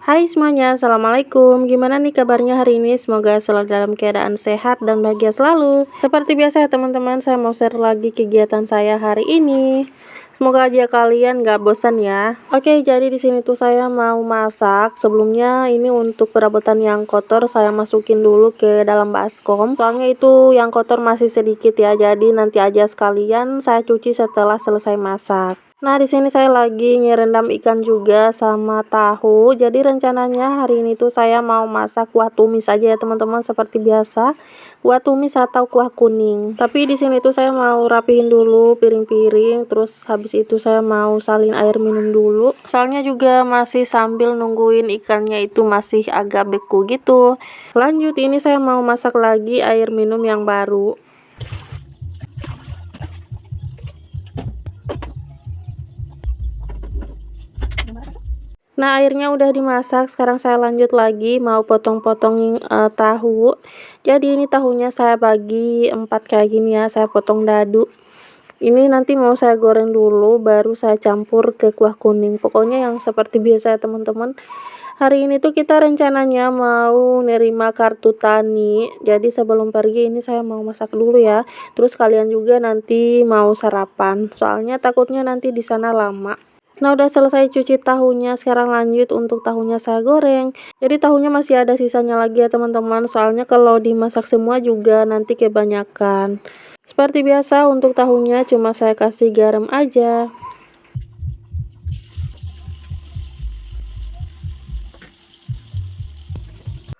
Hai semuanya, Assalamualaikum. Gimana nih kabarnya hari ini? Semoga selalu dalam keadaan sehat dan bahagia selalu. Seperti biasa ya teman-teman, saya mau share lagi kegiatan saya hari ini. Semoga aja kalian gak bosan ya. Oke, jadi di sini tuh saya mau masak. Sebelumnya ini untuk perabotan yang kotor saya masukin dulu ke dalam baskom. Soalnya itu yang kotor masih sedikit ya. Jadi nanti aja sekalian saya cuci setelah selesai masak. Nah, di sini saya lagi ngerendam ikan juga sama tahu. Jadi rencananya hari ini tuh saya mau masak kuah tumis aja ya teman-teman, seperti biasa. Kuah tumis atau kuah kuning. Tapi di sini tuh saya mau rapihin dulu piring-piring, terus habis itu saya mau salin air minum dulu. Soalnya juga masih sambil nungguin ikannya itu masih agak beku gitu. Lanjut, ini saya mau masak lagi air minum yang baru. Nah, airnya udah dimasak, sekarang saya lanjut lagi mau potong-potong tahu. Jadi ini tahunya saya bagi 4 kayak gini ya, saya potong dadu. Ini nanti mau saya goreng dulu, baru saya campur ke kuah kuning. Pokoknya yang seperti biasa ya teman-teman. Hari ini tuh kita rencananya mau nerima kartu tani. Jadi sebelum pergi ini saya mau masak dulu ya. Terus kalian juga nanti mau sarapan. Soalnya takutnya nanti di sana lama. Nah, udah selesai cuci tahunya, sekarang lanjut untuk tahunya saya goreng. Jadi tahunya masih ada sisanya lagi ya teman-teman, soalnya kalau dimasak semua juga nanti kebanyakan. Seperti biasa untuk tahunya cuma saya kasih garam aja.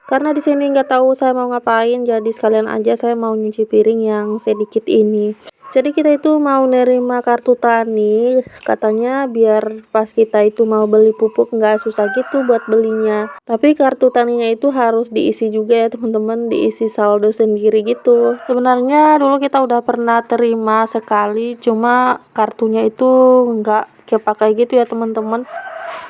Karena di sini nggak tahu saya mau ngapain, jadi sekalian aja saya mau nyuci piring yang sedikit ini. Jadi kita itu mau nerima kartu tani, katanya biar pas kita itu mau beli pupuk nggak susah gitu buat belinya. Tapi kartu taninya itu harus diisi juga ya teman-teman, diisi saldo sendiri gitu. Sebenarnya dulu kita udah pernah terima sekali, cuma kartunya itu nggak kepakai gitu ya teman-teman.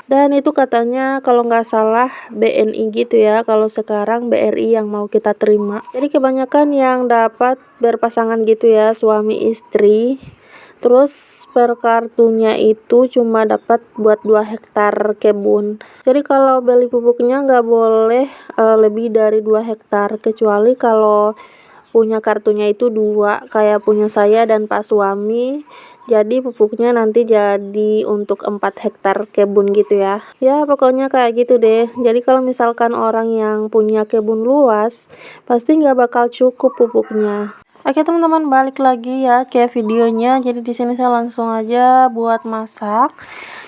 Dan itu katanya kalau nggak salah BNI gitu ya, kalau sekarang BRI yang mau kita terima. Jadi kebanyakan yang dapat berpasangan gitu ya, suami istri. Terus per kartunya itu cuma dapat buat 2 hektar kebun. Jadi kalau beli pupuknya nggak boleh lebih dari 2 hektar, kecuali kalau punya kartunya itu 2 kayak punya saya dan Pak suami. Jadi pupuknya nanti jadi untuk 4 hektar kebun gitu ya. Ya pokoknya kayak gitu deh. Jadi kalau misalkan orang yang punya kebun luas, pasti nggak bakal cukup pupuknya. Oke teman-teman, balik lagi ya ke videonya. Jadi di sini saya langsung aja buat masak.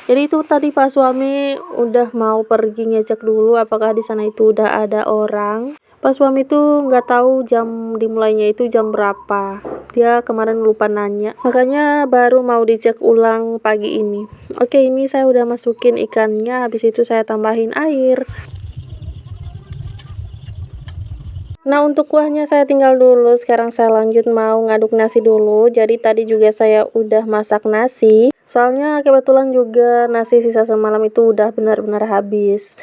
Jadi itu tadi Pak suami udah mau pergi ngecek dulu apakah di sana itu udah ada orang. Pak suami tuh nggak tahu jam dimulainya itu jam berapa. Dia kemarin lupa nanya, makanya baru mau dicek ulang pagi ini. Oke, ini saya udah masukin ikannya, habis itu saya tambahin air. Nah, untuk kuahnya saya tinggal dulu, sekarang saya lanjut mau ngaduk nasi dulu. Jadi tadi juga saya udah masak nasi, soalnya kebetulan juga nasi sisa semalam itu udah benar-benar habis.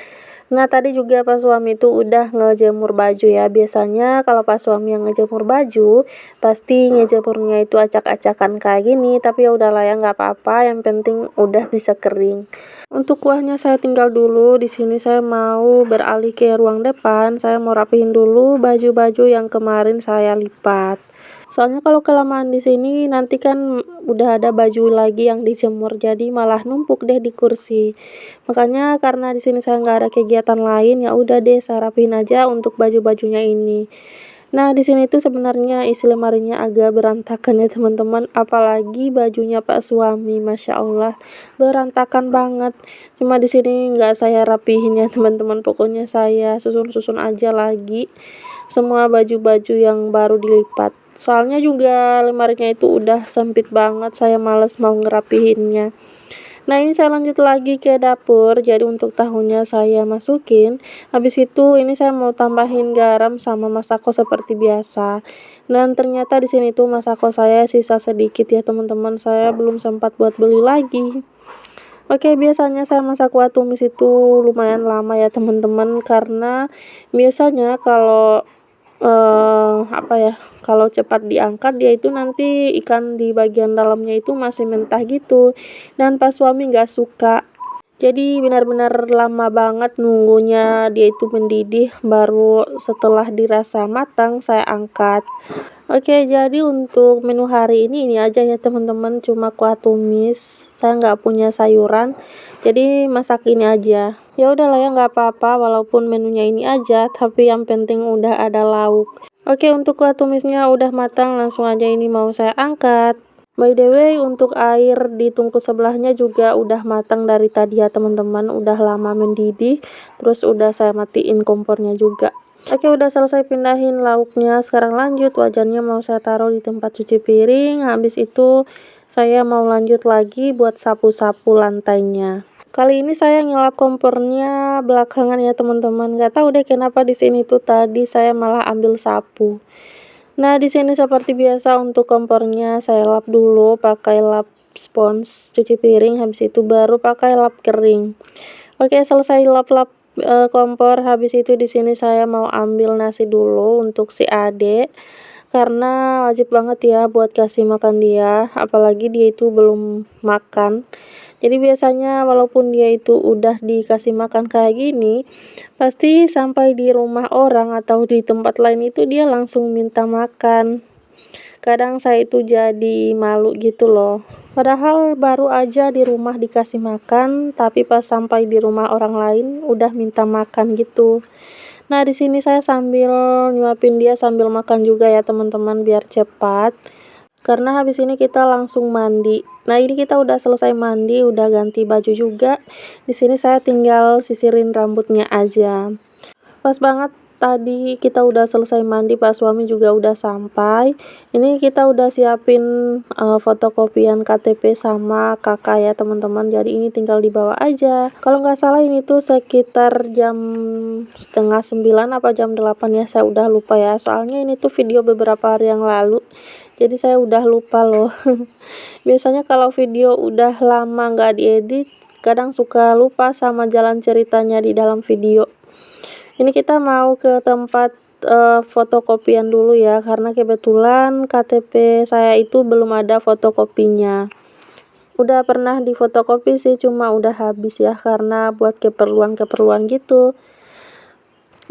Nah, tadi juga pas suami itu udah ngejemur baju ya. Biasanya kalau pas suami yang ngejemur baju, pasti ngejemurnya itu acak-acakan kayak gini. Tapi ya udahlah ya, nggak apa-apa. Yang penting udah bisa kering. Untuk kuahnya saya tinggal dulu. Di sini saya mau beralih ke ruang depan. Saya mau rapihin dulu baju-baju yang kemarin saya lipat. Soalnya kalau kelamaan di sini nanti kan udah ada baju lagi yang dijemur, jadi malah numpuk deh di kursi. Makanya karena di sini saya nggak ada kegiatan lain, ya udah deh saya rapihin aja untuk baju-bajunya ini. Nah, di sini tuh sebenarnya isi lemarinya agak berantakan ya teman-teman, apalagi bajunya Pak suami, masya Allah berantakan banget. Cuma di sini nggak saya rapihin ya teman-teman, pokoknya saya susun-susun aja lagi semua baju-baju yang baru dilipat. Soalnya juga lemarinya itu udah sempit banget, saya males mau ngerapihinnya. Nah, ini saya lanjut lagi ke dapur. Jadi untuk tahunya saya masukin. Habis itu ini saya mau tambahin garam sama masako seperti biasa. Dan ternyata di sini tuh masako saya sisa sedikit ya teman-teman. Saya belum sempat buat beli lagi. Oke, biasanya saya masak kuah tumis itu lumayan lama ya teman-teman, karena biasanya kalau kalau cepat diangkat dia itu nanti ikan di bagian dalamnya itu masih mentah gitu, dan pas suami nggak suka. Jadi benar-benar lama banget nunggunya dia itu mendidih, baru setelah dirasa matang saya angkat. Oke, jadi untuk menu hari ini aja ya teman-teman, cuma kuah tumis. Saya nggak punya sayuran, jadi masak ini aja. Ya udahlah ya, nggak apa-apa walaupun menunya ini aja, tapi yang penting udah ada lauk. Oke, untuk kuah tumisnya udah matang, langsung aja ini mau saya angkat. By the way, untuk air di tungku sebelahnya juga udah matang dari tadi ya teman-teman, udah lama mendidih, terus udah saya matiin kompornya juga. Oke, udah selesai pindahin lauknya, sekarang lanjut wajannya mau saya taruh di tempat cuci piring, habis itu saya mau lanjut lagi buat sapu-sapu lantainya. Kali ini saya ngelap kompornya belakangan ya teman-teman, nggak tahu deh kenapa di sini tuh tadi saya malah ambil sapu. Nah, di sini seperti biasa untuk kompornya saya lap dulu pakai lap spons cuci piring, habis itu baru pakai lap kering. Oke, selesai lap-lap kompor, habis itu di sini saya mau ambil nasi dulu untuk si Ade. Karena wajib banget ya buat kasih makan dia, apalagi dia itu belum makan. Jadi biasanya walaupun dia itu udah dikasih makan kayak gini, pasti sampai di rumah orang atau di tempat lain itu dia langsung minta makan. Kadang saya itu jadi malu gitu loh. Padahal baru aja di rumah dikasih makan, tapi pas sampai di rumah orang lain udah minta makan gitu. Nah, di sini saya sambil nyuapin dia sambil makan juga ya teman-teman biar cepat. Karena habis ini kita langsung mandi. Nah, ini kita udah selesai mandi, udah ganti baju juga. Di sini saya tinggal sisirin rambutnya aja. Pas banget tadi kita udah selesai mandi, Pak suami juga udah sampai. Ini kita udah siapin fotokopian KTP sama kakak ya teman-teman, jadi ini tinggal dibawa aja. Kalau nggak salah ini tuh sekitar jam setengah 9 apa jam 8 ya, saya udah lupa ya, soalnya ini tuh video beberapa hari yang lalu, jadi saya udah lupa loh. Biasanya kalau video udah lama nggak diedit, kadang suka lupa sama jalan ceritanya di dalam video. Ini kita mau ke tempat fotokopian dulu ya, karena kebetulan KTP saya itu belum ada fotokopinya. Udah pernah di fotokopi sih, cuma udah habis ya karena buat keperluan-keperluan gitu.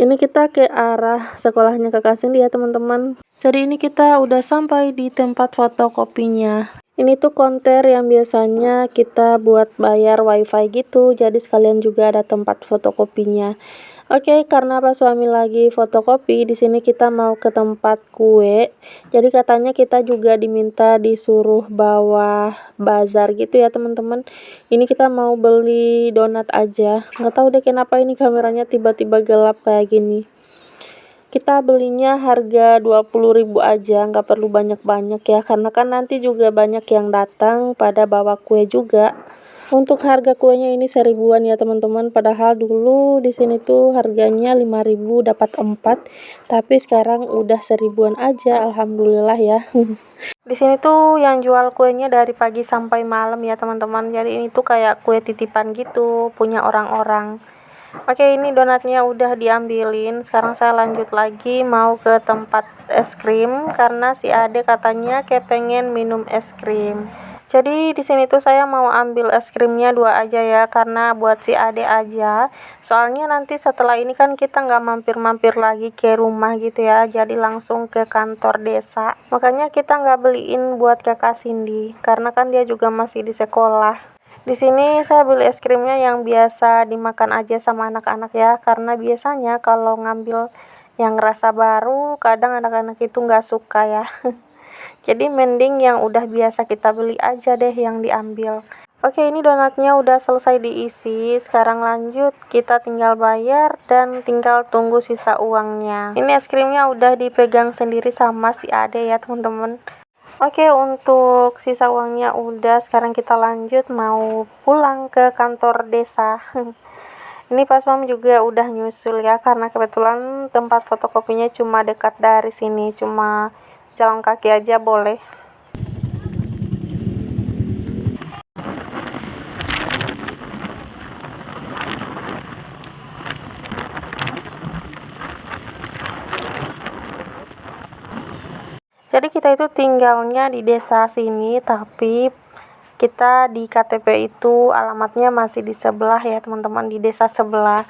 Ini kita ke arah sekolahnya Kakak Cindy ya teman-teman. Jadi ini kita udah sampai di tempat fotokopinya. Ini tuh konter yang biasanya kita buat bayar wifi gitu, jadi sekalian juga ada tempat fotokopinya. Oke, karena Pak suami lagi fotokopi, di sini kita mau ke tempat kue. Jadi katanya kita juga diminta disuruh bawa bazar gitu ya teman-teman. Ini kita mau beli donat aja. Nggak tahu deh kenapa ini kameranya tiba-tiba gelap kayak gini. Kita belinya harga 20.000 aja, nggak perlu banyak-banyak ya, karena kan nanti juga banyak yang datang pada bawa kue juga. Untuk harga kuenya ini 1000-an ya teman-teman, padahal dulu di sini tuh harganya 5.000 dapat 4, tapi sekarang udah 1000-an aja, alhamdulillah ya. Di sini tuh yang jual kuenya dari pagi sampai malam ya teman-teman, jadi ini tuh kayak kue titipan gitu, punya orang-orang. Oke, ini donatnya udah diambilin, sekarang saya lanjut lagi mau ke tempat es krim, karena si Ade katanya kepengen minum es krim. Jadi di sini tuh saya mau ambil es krimnya 2 aja ya, karena buat si Ade aja. Soalnya nanti setelah ini kan kita nggak mampir-mampir lagi ke rumah gitu ya, jadi langsung ke kantor desa. Makanya kita nggak beliin buat Kakak Cindy, karena kan dia juga masih di sekolah. Di sini saya beli es krimnya yang biasa dimakan aja sama anak-anak ya, karena biasanya kalau ngambil yang rasa baru, kadang anak-anak itu nggak suka ya. Jadi mending yang udah biasa kita beli aja deh yang diambil. Oke, ini donatnya udah selesai diisi. Sekarang lanjut, kita tinggal bayar dan tinggal tunggu sisa uangnya. Ini es krimnya udah dipegang sendiri sama si Ade ya teman-teman. Oke, untuk sisa uangnya udah, sekarang kita lanjut mau pulang ke kantor desa. Ini pas mom juga udah nyusul ya, karena kebetulan tempat fotokopinya cuma dekat dari sini, cuma jalan kaki aja boleh. Jadi kita itu tinggalnya di desa sini, tapi kita di KTP itu alamatnya masih di sebelah ya teman-teman, di desa sebelah,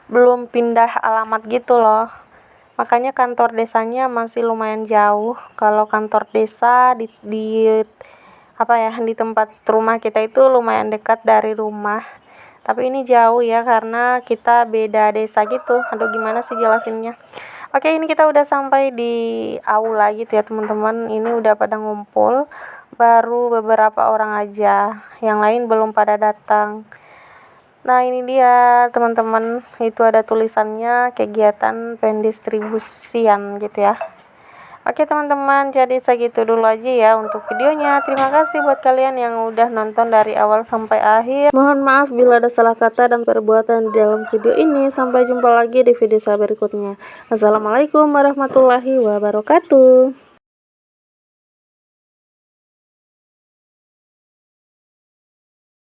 belum pindah alamat gitu loh. Makanya kantor desanya masih lumayan jauh. Kalau kantor desa di tempat rumah kita itu lumayan dekat dari rumah. Tapi ini jauh ya karena kita beda desa gitu. Aduh gimana sih jelasinnya. Oke, ini kita udah sampai di aula gitu ya teman-teman. Ini udah pada ngumpul. Baru beberapa orang aja. Yang lain belum pada datang. Nah ini dia teman-teman, itu ada tulisannya kegiatan pendistribusian gitu ya. Oke teman-teman, jadi segitu dulu aja ya untuk videonya. Terima kasih buat kalian yang udah nonton dari awal sampai akhir. Mohon maaf bila ada salah kata dan perbuatan di dalam video ini. Sampai jumpa lagi di video saya berikutnya. Assalamualaikum warahmatullahi wabarakatuh.